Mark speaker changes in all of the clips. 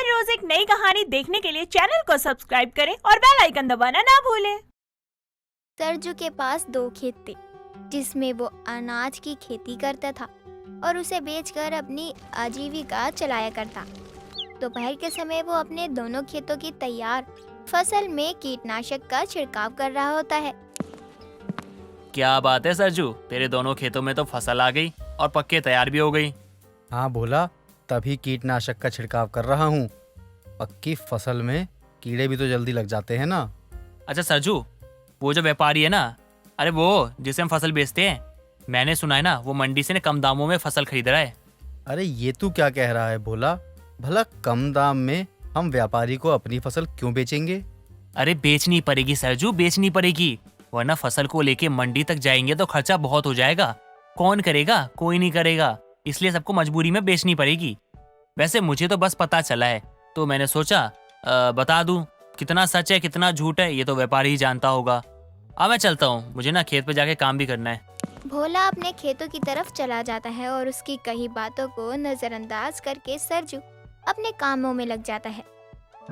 Speaker 1: हर रोज एक नई कहानी देखने के लिए चैनल को सब्सक्राइब करें और बेल आइकन दबाना ना भूलें।
Speaker 2: सरजू के पास 2 खेत थे जिसमें वो अनाज की खेती करता था और उसे बेचकर अपनी आजीविका चलाया करता। दोपहर के समय वो अपने दोनों खेतों की तैयार फसल में कीटनाशक का छिड़काव कर रहा होता है।
Speaker 3: क्या बात है सरजू, तेरे दोनों खेतों में तो फसल आ गई और पक्के तैयार भी हो गई।
Speaker 4: हाँ भोला, तभी कीटनाशक का छिड़काव कर रहा हूँ। पक्की फसल में कीड़े भी तो जल्दी लग जाते हैं ना।
Speaker 3: अच्छा सरजू, वो जो व्यापारी है ना, अरे वो जिसे हम फसल बेचते हैं, मैंने सुना है ना वो मंडी से कम दामों में फसल खरीद रहा है।
Speaker 4: अरे ये तू क्या कह रहा है भोला? भला कम दाम में हम व्यापारी को अपनी फसल क्यों बेचेंगे?
Speaker 3: अरे बेचनी पड़ेगी सरजू, बेचनी पड़ेगी, वरना फसल को लेके मंडी तक जाएंगे तो खर्चा बहुत हो जाएगा। कौन करेगा? कोई नहीं करेगा, इसलिए सबको मजबूरी में बेचनी पड़ेगी। वैसे मुझे तो बस पता चला है तो मैंने सोचा बता दूं। कितना सच है कितना झूठ है ये तो व्यापारी ही जानता होगा। अब मैं चलता हूँ, मुझे ना खेत पे जाके काम भी करना है।
Speaker 2: भोला अपने खेतों की तरफ चला जाता है और उसकी कही बातों को नजरअंदाज करके सरजू अपने कामों में लग जाता है।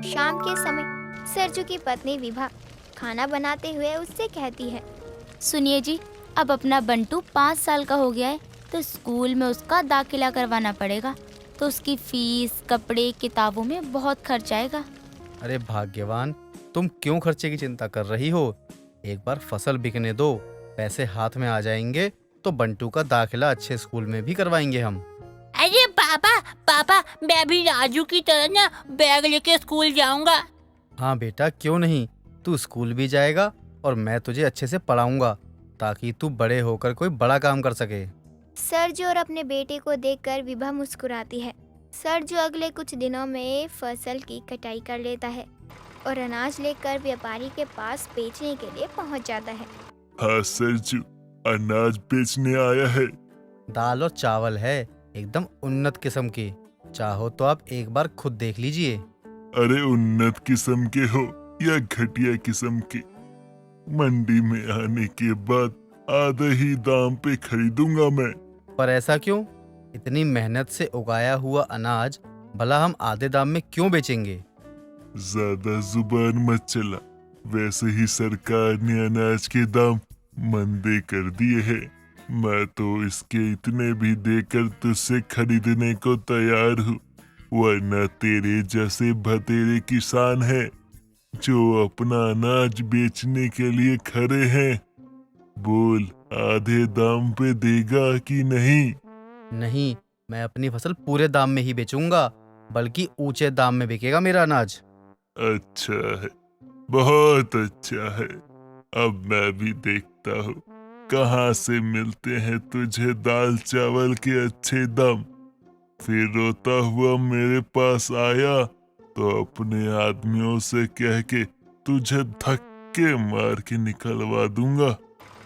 Speaker 2: शाम के समय सरजू की पत्नी विभा खाना बनाते हुए उससे कहती है,
Speaker 5: सुनिए जी, अब अपना बंटू 5 साल का हो गया है तो स्कूल में उसका दाखिला करवाना पड़ेगा, तो उसकी फीस, कपड़े, किताबों में बहुत खर्च आएगा।
Speaker 4: अरे भाग्यवान, तुम क्यों खर्चे की चिंता कर रही हो? एक बार फसल बिकने दो, पैसे हाथ में आ जाएंगे तो बंटू का दाखिला अच्छे स्कूल में भी करवाएंगे हम।
Speaker 5: अरे पापा मैं भी राजू की तरह ना बैग लेके स्कूल जाऊंगा।
Speaker 4: हाँ बेटा, क्यों नहीं, तू स्कूल भी जाएगा और मैं तुझे अच्छे से पढ़ाऊंगा ताकि तू बड़े होकर कोई बड़ा काम कर सके।
Speaker 2: सरजू और अपने बेटे को देखकर विभा मुस्कुराती है। सरजू अगले कुछ दिनों में फसल की कटाई कर लेता है और अनाज लेकर व्यापारी के पास बेचने के लिए पहुंच जाता है।
Speaker 6: हाँ सरजू, अनाज बेचने आया है।
Speaker 4: दाल और चावल है, एकदम उन्नत किस्म के। चाहो तो आप एक बार खुद देख लीजिए।
Speaker 6: अरे उन्नत किस्म के हो या घटिया किस्म के, मंडी में आने के बाद आधे ही दाम पे खरीदूंगा मैं।
Speaker 4: पर ऐसा क्यों? इतनी मेहनत से उगाया हुआ अनाज भला हम आधे दाम में क्यों बेचेंगे?
Speaker 6: ज्यादा जुबान मत चला, वैसे ही सरकार ने अनाज के दाम मंदे कर दिए हैं। मैं तो इसके इतने भी देकर तुझसे खरीदने को तैयार हूँ, वरना तेरे जैसे भतेरे किसान हैं जो अपना अनाज बेचने के लिए खड़े हैं। बोल, आधे दाम पे देगा कि नहीं?
Speaker 4: नहीं, मैं अपनी फसल पूरे दाम में ही बेचूंगा, बल्कि ऊंचे दाम में बिकेगा मेरा अनाज।
Speaker 6: अच्छा है, बहुत अच्छा है। अब मैं भी देखता हूँ कहाँ से मिलते हैं तुझे दाल चावल के अच्छे दाम। फिर रोता हुआ मेरे पास आया तो अपने आदमियों से कह के तुझे धक्के मार के निकलवा दूंगा।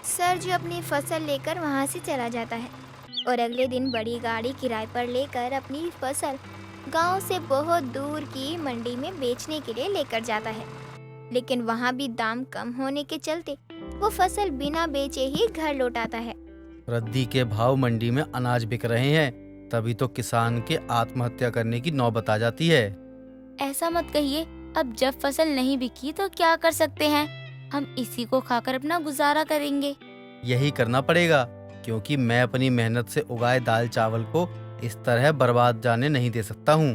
Speaker 2: सरजू अपनी फसल लेकर वहां से चला जाता है और अगले दिन बड़ी गाड़ी किराए पर लेकर अपनी फसल गांव से बहुत दूर की मंडी में बेचने के लिए लेकर जाता है। लेकिन वहां भी दाम कम होने के चलते वो फसल बिना बेचे ही घर लौटाता है।
Speaker 4: रद्दी के भाव मंडी में अनाज बिक रहे हैं, तभी तो किसान के आत्महत्या करने की नौबत आ जाती है।
Speaker 5: ऐसा मत कहिए, अब जब फसल नहीं बिकी तो क्या कर सकते हैं, हम इसी को खाकर अपना गुजारा करेंगे।
Speaker 4: यही करना पड़ेगा, क्योंकि मैं अपनी मेहनत से उगाए दाल चावल को इस तरह बर्बाद जाने नहीं दे सकता हूँ।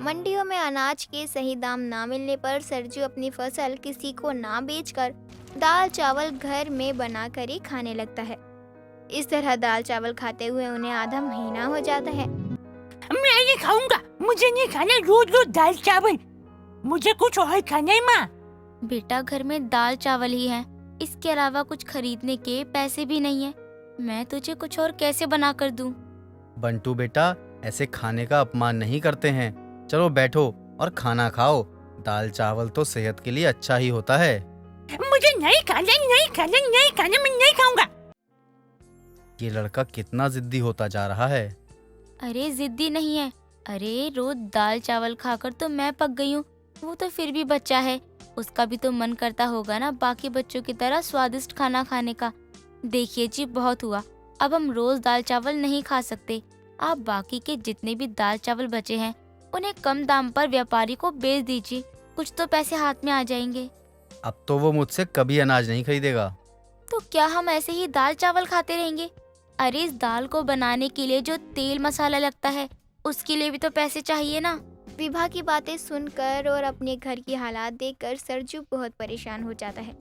Speaker 2: मंडियों में अनाज के सही दाम ना मिलने पर सरजू अपनी फसल किसी को ना बेचकर दाल चावल घर में बनाकर ही खाने लगता है। इस तरह दाल चावल खाते हुए उन्हें आधा महीना हो जाता है।
Speaker 7: मैं नहीं खाऊंगा, मुझे नहीं खाना रोज रोज दाल चावल, मुझे कुछ और खाना है माँ।
Speaker 5: बेटा, घर में दाल चावल ही है, इसके अलावा कुछ खरीदने के पैसे भी नहीं है। मैं तुझे कुछ और कैसे बना कर दूं?
Speaker 4: बंटू बेटा, ऐसे खाने का अपमान नहीं करते हैं। चलो बैठो और खाना खाओ। दाल चावल तो सेहत के लिए अच्छा ही होता है।
Speaker 7: मुझे नहीं खाना, नहीं खाना, नहीं खाना, मैं नहीं खाऊंगा।
Speaker 4: ये लड़का कितना जिद्दी होता जा रहा है।
Speaker 5: अरे जिद्दी नहीं है, अरे रोज दाल चावल खाकर तो मैं पक गई हूँ, वो तो फिर भी बच्चा है, उसका भी तो मन करता होगा ना बाकी बच्चों की तरह स्वादिष्ट खाना खाने का। देखिए जी, बहुत हुआ, अब हम रोज दाल चावल नहीं खा सकते। आप बाकी के जितने भी दाल चावल बचे हैं उन्हें कम दाम पर व्यापारी को बेच दीजिए, कुछ तो पैसे हाथ में आ जाएंगे।
Speaker 4: अब तो वो मुझसे कभी अनाज नहीं खरीदेगा।
Speaker 5: तो क्या हम ऐसे ही दाल चावल खाते रहेंगे? अरे इस दाल को बनाने के लिए जो तेल मसाला लगता है उसके लिए भी तो पैसे चाहिए ना।
Speaker 2: विभा की बातें सुनकर और अपने घर की हालात देखकर सरजू बहुत परेशान हो जाता है।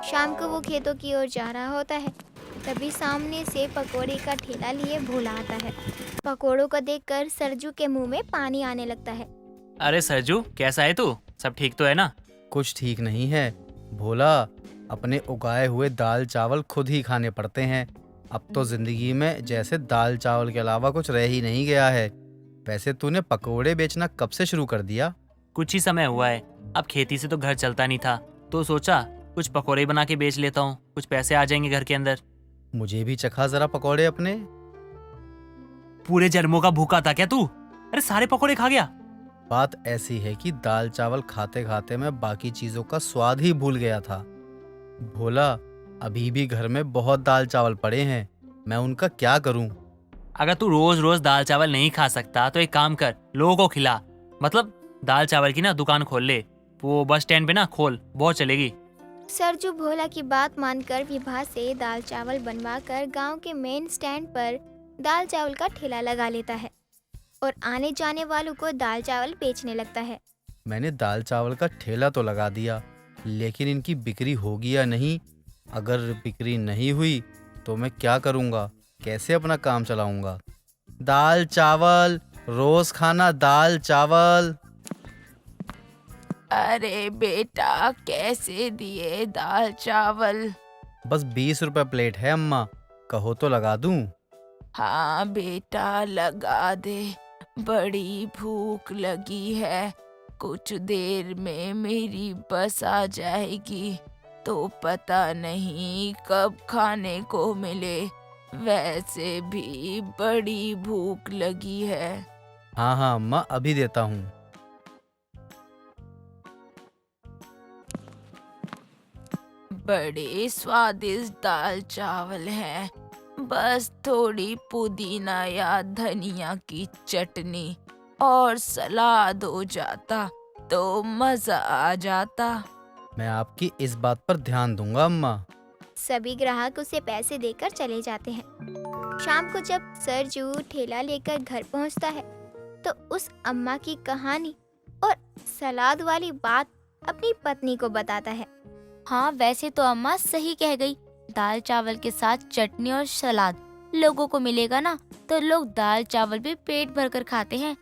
Speaker 2: शाम को वो खेतों की ओर जा रहा होता है, तभी सामने से पकोड़े का ठेला लिए भोला आता है। पकोड़ों को देखकर सरजू के मुंह में पानी आने लगता है।
Speaker 3: अरे सरजू, कैसा है तू? सब ठीक तो है ना?
Speaker 4: कुछ ठीक नहीं है भोला, अपने उगाए हुए दाल चावल खुद ही खाने पड़ते हैं। अब तो जिंदगी में जैसे दाल चावल के अलावा कुछ रह ही नहीं गया है। वैसे तूने पकोड़े बेचना कब से शुरू कर दिया?
Speaker 3: कुछ ही समय हुआ है। अब खेती से तो घर चलता नहीं था, तो सोचा कुछ पकोड़े बना के बेच लेता हूँ, कुछ पैसे आ जाएंगे घर के अंदर।
Speaker 4: मुझे भी चखा जरा पकोड़े अपने।
Speaker 3: पूरे जन्मों का भूखा था क्या तू? अरे सारे पकोड़े खा गया।
Speaker 4: बात ऐसी है कि दाल चावल खाते खाते मैं बाकी चीजों का स्वाद ही भूल गया था। भोला, अभी भी घर में बहुत दाल चावल पड़े हैं, मैं उनका क्या करूं?
Speaker 3: अगर तू रोज रोज दाल चावल नहीं खा सकता तो एक काम कर, लोगों को खिला। मतलब दाल चावल की ना दुकान खोल ले, वो बस स्टैंड पे ना खोल, बहुत चलेगी।
Speaker 2: सरजू भोला की बात मानकर विभा से दाल चावल बनवाकर गांव के मेन स्टैंड पर दाल चावल का ठेला लगा लेता है और आने जाने वालों को दाल चावल बेचने लगता है।
Speaker 4: मैंने दाल चावल का ठेला तो लगा दिया, लेकिन इनकी बिक्री होगी या नहीं? अगर बिक्री नहीं हुई तो मैं क्या करूँगा? कैसे अपना काम चलाऊंगा? दाल चावल, रोज खाना दाल चावल।
Speaker 5: अरे बेटा, कैसे दिए दाल चावल?
Speaker 4: बस 20 रुपए प्लेट है अम्मा, कहो तो लगा दूं?
Speaker 5: हाँ बेटा, लगा दे, बड़ी भूख लगी है। कुछ देर में मेरी बस आ जाएगी, तो पता नहीं कब खाने को मिले। वैसे भी बड़ी भूख लगी है।
Speaker 4: हाँ हाँ अम्मा, अभी देता हूँ।
Speaker 5: बड़े स्वादिष्ट दाल चावल हैं, बस थोड़ी पुदीना या धनिया की चटनी और सलाद हो जाता तो मजा आ जाता।
Speaker 4: मैं आपकी इस बात पर ध्यान दूंगा अम्मा।
Speaker 2: सभी ग्राहक उसे पैसे देकर चले जाते हैं। शाम को जब सरजू ठेला लेकर घर पहुंचता है तो उस अम्मा की कहानी और सलाद वाली बात अपनी पत्नी को बताता है।
Speaker 5: हाँ, वैसे तो अम्मा सही कह गई। दाल चावल के साथ चटनी और सलाद लोगों को मिलेगा ना, तो लोग दाल चावल भी पेट भरकर खाते हैं।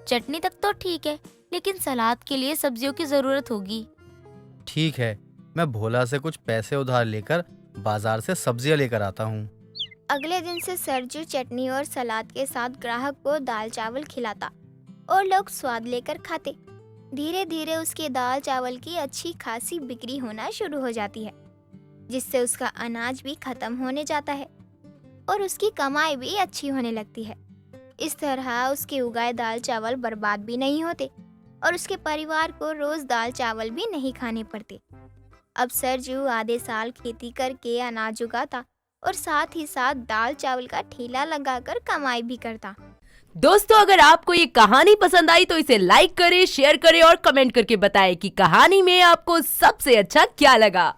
Speaker 5: चटनी तक तो ठीक है, लेकिन सलाद के लिए सब्जियों की जरूरत होगी।
Speaker 4: ठीक है, मैं भोला से कुछ पैसे उधार लेकर बाजार से सब्जियां लेकर आता हूँ।
Speaker 2: अगले दिन से सरजू चटनी और सलाद के साथ ग्राहक को दाल चावल खिलाता और लोग स्वाद लेकर खाते। धीरे धीरे उसके दाल चावल की अच्छी खासी बिक्री होना शुरू हो जाती है, जिससे उसका अनाज भी खत्म होने जाता है और उसकी कमाई भी अच्छी होने लगती है। इस तरह उसके उगाए दाल चावल बर्बाद भी नहीं होते और उसके परिवार को रोज दाल चावल भी नहीं खाने पड़ते। अब सरजू आधे साल खेती करके अनाज उगाता और साथ ही साथ दाल चावल का ठेला लगाकर कमाई भी करता।
Speaker 8: दोस्तों, अगर आपको ये कहानी पसंद आई तो इसे लाइक करें, शेयर करें और कमेंट करके बताएं कि कहानी में आपको सबसे अच्छा क्या लगा।